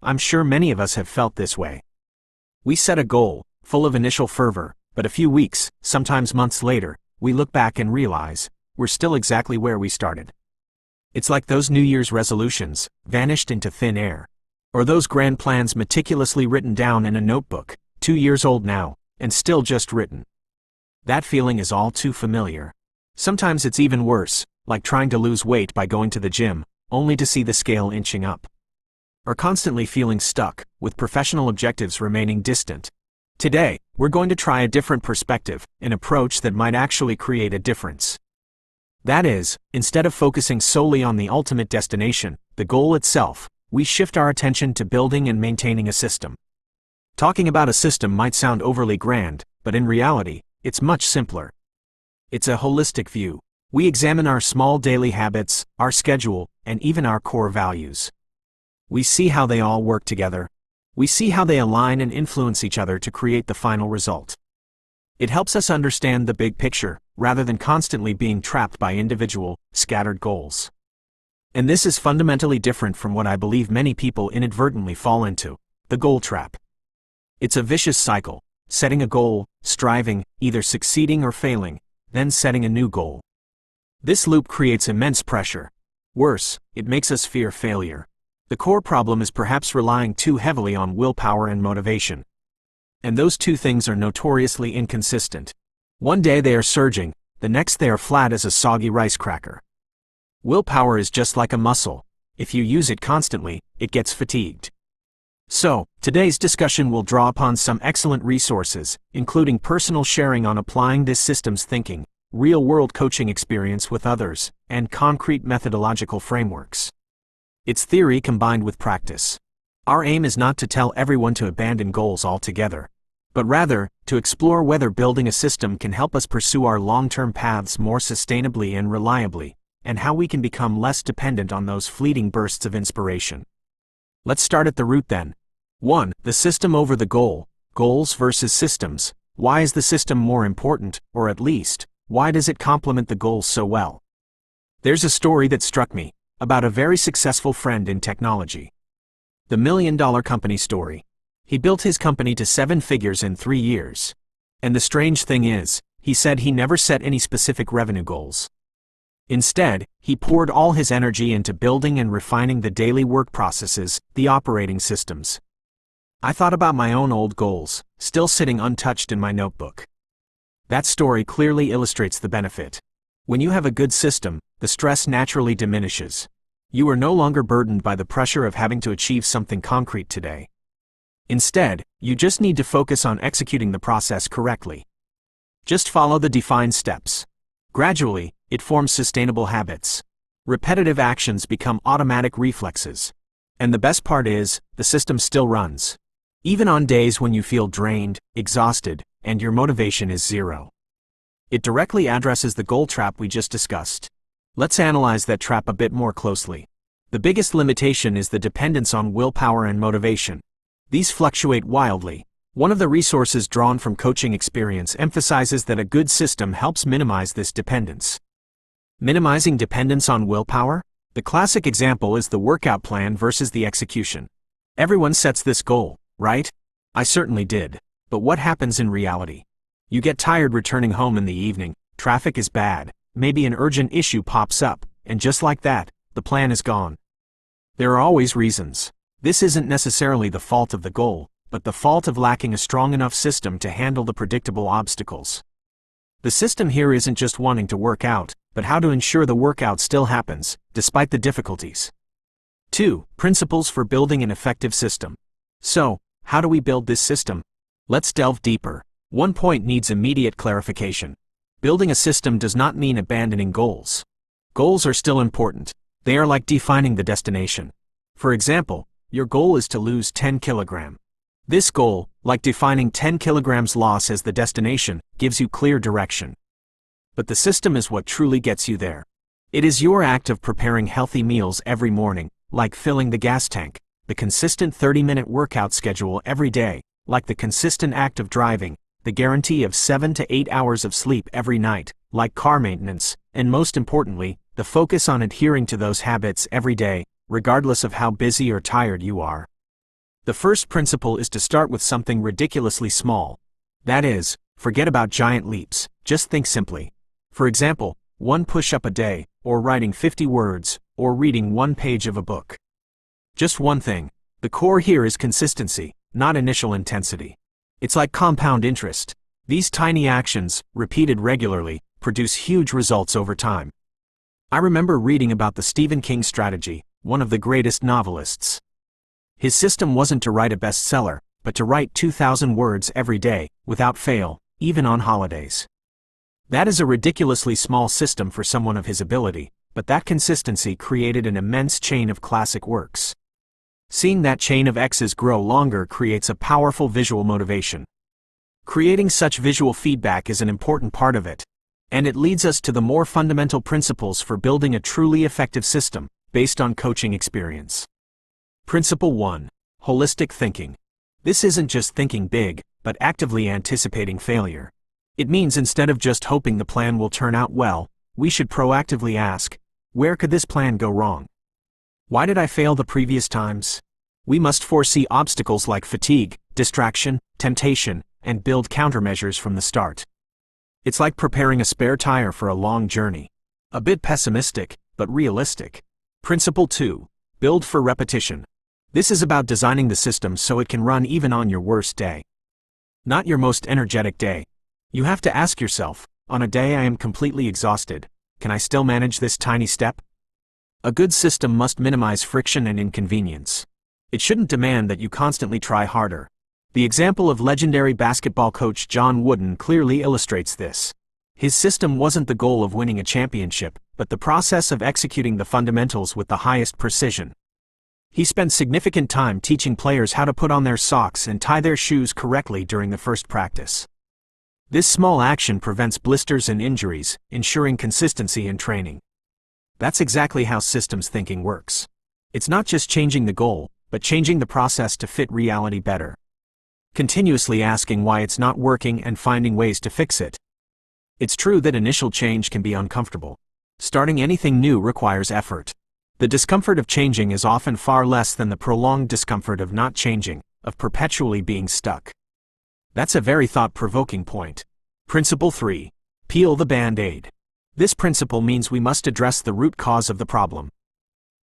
I'm sure many of us have felt this way. We set a goal, full of initial fervor, but a few weeks, sometimes months later, we look back and realize, we're still exactly where we started. It's like those New Year's resolutions, vanished into thin air. Or those grand plans meticulously written down in a notebook, 2 years old now, and still just written. That feeling is all too familiar. Sometimes it's even worse, like trying to lose weight by going to the gym, only to see the scale inching up. Or constantly feeling stuck, with professional objectives remaining distant. Today, we're going to try a different perspective, an approach that might actually create a difference. That is, instead of focusing solely on the ultimate destination, the goal itself, we shift our attention to building and maintaining a system. Talking about a system might sound overly grand, but in reality, it's much simpler. It's a holistic view. We examine our small daily habits, our schedule, and even our core values. We see how they all work together. We see how they align and influence each other to create the final result. It helps us understand the big picture, rather than constantly being trapped by individual, scattered goals. And this is fundamentally different from what I believe many people inadvertently fall into, the goal trap. It's a vicious cycle, setting a goal, striving, either succeeding or failing, then setting a new goal. This loop creates immense pressure. Worse, it makes us fear failure. The core problem is perhaps relying too heavily on willpower and motivation. And those two things are notoriously inconsistent. One day they are surging, the next they are flat as a soggy rice cracker. Willpower is just like a muscle. If you use it constantly, it gets fatigued. So, today's discussion will draw upon some excellent resources, including personal sharing on applying this system's thinking, real-world coaching experience with others, and concrete methodological frameworks. It's theory combined with practice. Our aim is not to tell everyone to abandon goals altogether, but rather, to explore whether building a system can help us pursue our long-term paths more sustainably and reliably, and how we can become less dependent on those fleeting bursts of inspiration. Let's start at the root then. 1. The system over the goal. Goals versus systems. Why is the system more important, or at least, why does it complement the goals so well? There's a story that struck me, about a very successful friend in technology. The $1 million company story. He built his company to 7 figures in 3 years. And the strange thing is, he said he never set any specific revenue goals. Instead, he poured all his energy into building and refining the daily work processes, the operating systems. I thought about my own old goals, still sitting untouched in my notebook. That story clearly illustrates the benefit. When you have a good system, the stress naturally diminishes. You are no longer burdened by the pressure of having to achieve something concrete today. Instead, you just need to focus on executing the process correctly. Just follow the defined steps. Gradually, it forms sustainable habits. Repetitive actions become automatic reflexes. And the best part is, the system still runs. Even on days when you feel drained, exhausted, and your motivation is zero. It directly addresses the goal trap we just discussed. Let's analyze that trap a bit more closely. The biggest limitation is the dependence on willpower and motivation. These fluctuate wildly. One of the resources drawn from coaching experience emphasizes that a good system helps minimize this dependence. Minimizing dependence on willpower? The classic example is the workout plan versus the execution. Everyone sets this goal, right? I certainly did. But what happens in reality? You get tired returning home in the evening, traffic is bad, maybe an urgent issue pops up, and just like that, the plan is gone. There are always reasons. This isn't necessarily the fault of the goal, but the fault of lacking a strong enough system to handle the predictable obstacles. The system here isn't just wanting to work out, but how to ensure the workout still happens, despite the difficulties. 2. Principles for building an effective system. So, how do we build this system? Let's delve deeper. One point needs immediate clarification. Building a system does not mean abandoning goals. Goals are still important. They are like defining the destination. For example, your goal is to lose 10 kilograms. This goal, like defining 10 kilograms loss as the destination, gives you clear direction. But the system is what truly gets you there. It is your act of preparing healthy meals every morning, like filling the gas tank, the consistent 30-minute workout schedule every day, like the consistent act of driving, the guarantee of 7 to 8 hours of sleep every night, like car maintenance, and most importantly, the focus on adhering to those habits every day, regardless of how busy or tired you are. The first principle is to start with something ridiculously small. That is, forget about giant leaps, just think simply. For example, 1 push-up a day, or writing 50 words, or reading 1 page of a book. Just one thing. The core here is consistency, not initial intensity. It's like compound interest. These tiny actions, repeated regularly, produce huge results over time. I remember reading about the Stephen King strategy, one of the greatest novelists. His system wasn't to write a bestseller, but to write 2,000 words every day, without fail, even on holidays. That is a ridiculously small system for someone of his ability, but that consistency created an immense chain of classic works. Seeing that chain of X's grow longer creates a powerful visual motivation. Creating such visual feedback is an important part of it. And it leads us to the more fundamental principles for building a truly effective system, based on coaching experience. Principle 1. Holistic thinking. This isn't just thinking big, but actively anticipating failure. It means instead of just hoping the plan will turn out well, we should proactively ask, where could this plan go wrong? Why did I fail the previous times? We must foresee obstacles like fatigue, distraction, temptation, and build countermeasures from the start. It's like preparing a spare tire for a long journey. A bit pessimistic, but realistic. Principle 2. Build for repetition. This is about designing the system so it can run even on your worst day. Not your most energetic day. You have to ask yourself, on a day I am completely exhausted, can I still manage this tiny step? A good system must minimize friction and inconvenience. It shouldn't demand that you constantly try harder. The example of legendary basketball coach John Wooden clearly illustrates this. His system wasn't the goal of winning a championship, but the process of executing the fundamentals with the highest precision. He spent significant time teaching players how to put on their socks and tie their shoes correctly during the first practice. This small action prevents blisters and injuries, ensuring consistency in training. That's exactly how systems thinking works. It's not just changing the goal, but changing the process to fit reality better. Continuously asking why it's not working and finding ways to fix it. It's true that initial change can be uncomfortable. Starting anything new requires effort. The discomfort of changing is often far less than the prolonged discomfort of not changing, of perpetually being stuck. That's a very thought-provoking point. Principle 3. Peel the Band-Aid. This principle means we must address the root cause of the problem.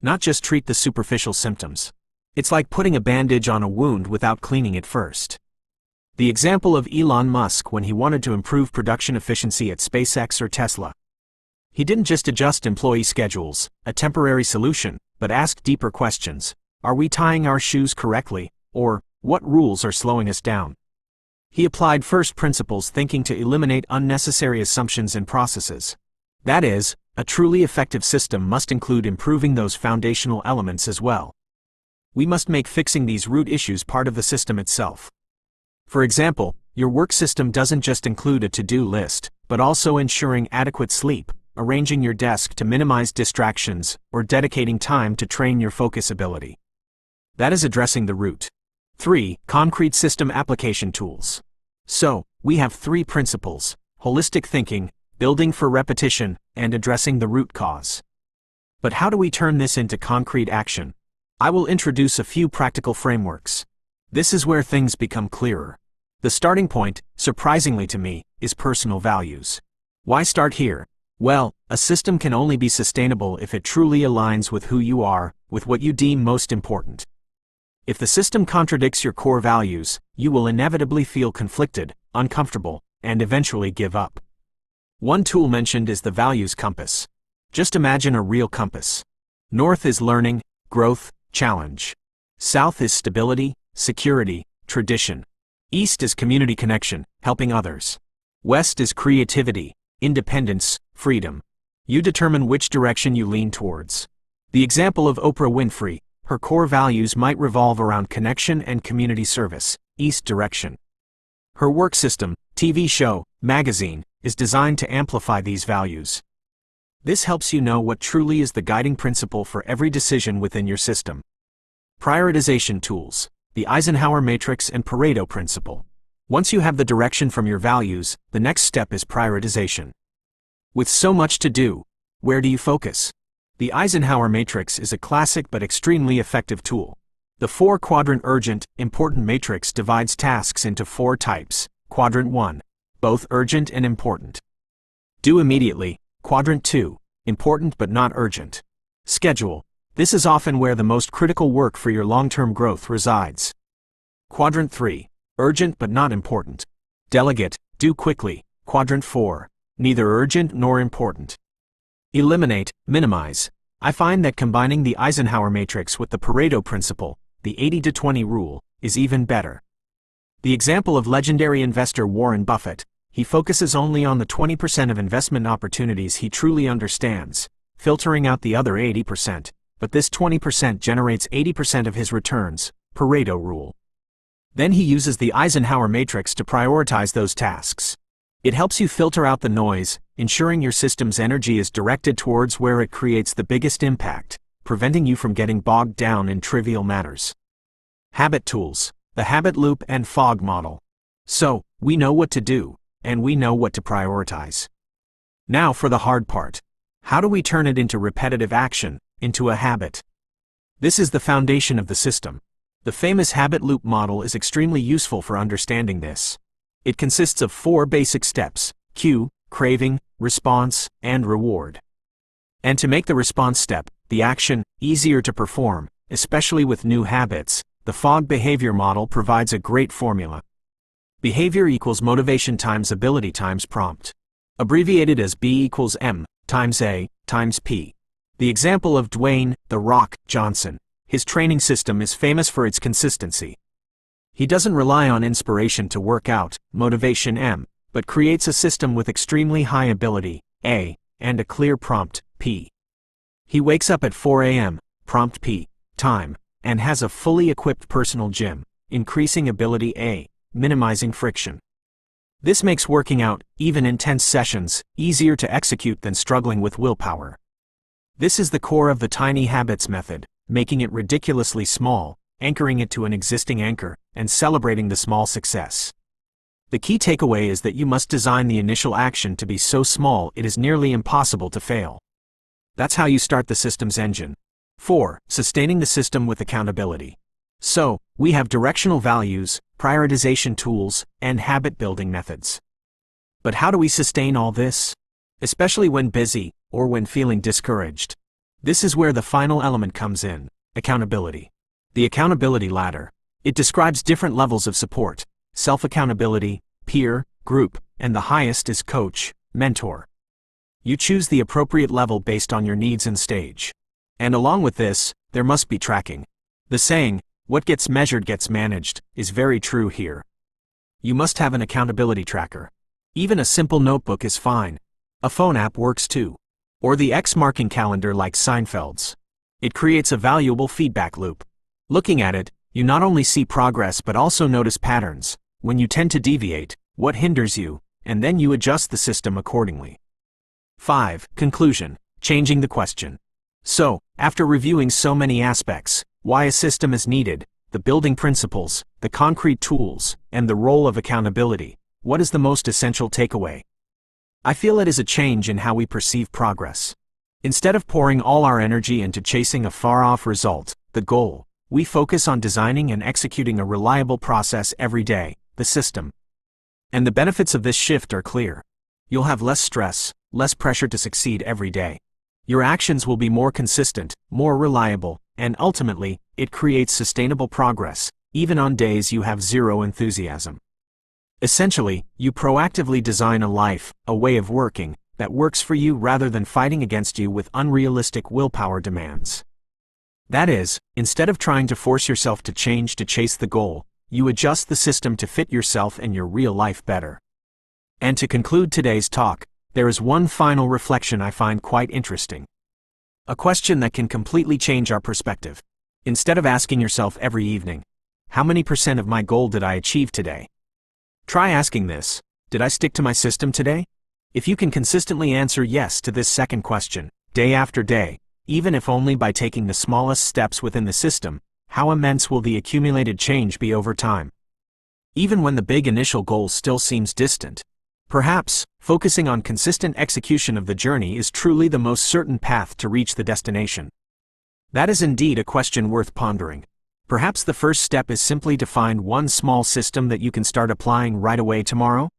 Not just treat the superficial symptoms. It's like putting a bandage on a wound without cleaning it first. The example of Elon Musk when he wanted to improve production efficiency at SpaceX or Tesla. He didn't just adjust employee schedules, a temporary solution, but asked deeper questions. Are we tying our shoes correctly? Or, what rules are slowing us down? He applied first principles thinking to eliminate unnecessary assumptions and processes. That is, a truly effective system must include improving those foundational elements as well. We must make fixing these root issues part of the system itself. For example, your work system doesn't just include a to-do list, but also ensuring adequate sleep, arranging your desk to minimize distractions, or dedicating time to train your focus ability. That is addressing the root. 3. Concrete system application tools. So, we have 3 principles: holistic thinking, building for repetition, and addressing the root cause. But how do we turn this into concrete action? I will introduce a few practical frameworks. This is where things become clearer. The starting point, surprisingly to me, is personal values. Why start here? Well, a system can only be sustainable if it truly aligns with who you are, with what you deem most important. If the system contradicts your core values, you will inevitably feel conflicted, uncomfortable, and eventually give up. One tool mentioned is the values compass. Just imagine a real compass. North is learning, growth, challenge. South is stability, security, tradition. East is community connection, helping others. West is creativity, independence, freedom. You determine which direction you lean towards. The example of Oprah Winfrey, her core values might revolve around connection and community service, East direction. Her work system, TV show, magazine, is designed to amplify these values. This helps you know what truly is the guiding principle for every decision within your system. Prioritization tools, the Eisenhower Matrix and Pareto principle. Once you have the direction from your values, the next step is prioritization. With so much to do, where do you focus? The Eisenhower Matrix is a classic but extremely effective tool. The 4-quadrant urgent, important matrix divides tasks into 4 types. Quadrant 1, both urgent and important. Do immediately. Quadrant 2, important but not urgent. Schedule. This is often where the most critical work for your long-term growth resides. Quadrant 3, urgent but not important. Delegate. Do quickly. Quadrant 4, neither urgent nor important. Eliminate, minimize. I find that combining the Eisenhower Matrix with the Pareto principle, the 80-20 rule, is even better. The example of legendary investor Warren Buffett, he focuses only on the 20% of investment opportunities he truly understands, filtering out the other 80%, but this 20% generates 80% of his returns, Pareto rule. Then he uses the Eisenhower Matrix to prioritize those tasks. It helps you filter out the noise, ensuring your system's energy is directed towards where it creates the biggest impact, preventing you from getting bogged down in trivial matters. Habit tools, the habit loop and Fogg model. So, we know what to do, and we know what to prioritize. Now for the hard part. How do we turn it into repetitive action, into a habit? This is the foundation of the system. The famous habit loop model is extremely useful for understanding this. It consists of 4 basic steps: cue, craving, response, and reward. And to make the response step, the action, easier to perform, especially with new habits, the Fogg behavior model provides a great formula. Behavior equals motivation times ability times prompt. Abbreviated as B equals M times A times P. The example of Dwayne "The Rock" Johnson. His training system is famous for its consistency. He doesn't rely on inspiration to work out, motivation M, but creates a system with extremely high ability, A, and a clear prompt, P. He wakes up at 4 a.m., prompt P, time, and has a fully equipped personal gym, increasing ability A, minimizing friction. This makes working out, even intense sessions, easier to execute than struggling with willpower. This is the core of the tiny habits method, making it ridiculously small, anchoring it to an existing anchor, and celebrating the small success. The key takeaway is that you must design the initial action to be so small it is nearly impossible to fail. That's how you start the system's engine. 4. Sustaining the system with accountability. So, we have directional values, prioritization tools, and habit-building methods. But how do we sustain all this? Especially when busy, or when feeling discouraged. This is where the final element comes in: accountability. The accountability ladder. It describes different levels of support: self-accountability, peer, group, and the highest is coach, mentor. You choose the appropriate level based on your needs and stage. And along with this, there must be tracking. The saying, "What gets measured gets managed," is very true here. You must have an accountability tracker. Even a simple notebook is fine. A phone app works too. Or the X-marking calendar like Seinfeld's. It creates a valuable feedback loop. Looking at it, you not only see progress but also notice patterns, when you tend to deviate, what hinders you, and then you adjust the system accordingly. 5. Conclusion: changing the question. So, after reviewing so many aspects, why a system is needed, the building principles, the concrete tools, and the role of accountability, what is the most essential takeaway? I feel it is a change in how we perceive progress. Instead of pouring all our energy into chasing a far-off result, the goal, we focus on designing and executing a reliable process every day, the system. And the benefits of this shift are clear. You'll have less stress, less pressure to succeed every day. Your actions will be more consistent, more reliable, and ultimately, it creates sustainable progress, even on days you have zero enthusiasm. Essentially, you proactively design a life, a way of working, that works for you rather than fighting against you with unrealistic willpower demands. That is, instead of trying to force yourself to change to chase the goal, you adjust the system to fit yourself and your real life better. And to conclude today's talk, there is one final reflection I find quite interesting. A question that can completely change our perspective. Instead of asking yourself every evening, how many % of my goal did I achieve today? Try asking this: did I stick to my system today? If you can consistently answer yes to this second question, day after day, even if only by taking the smallest steps within the system, how immense will the accumulated change be over time? Even when the big initial goal still seems distant. Perhaps, focusing on consistent execution of the journey is truly the most certain path to reach the destination. That is indeed a question worth pondering. Perhaps the first step is simply to find one small system that you can start applying right away tomorrow?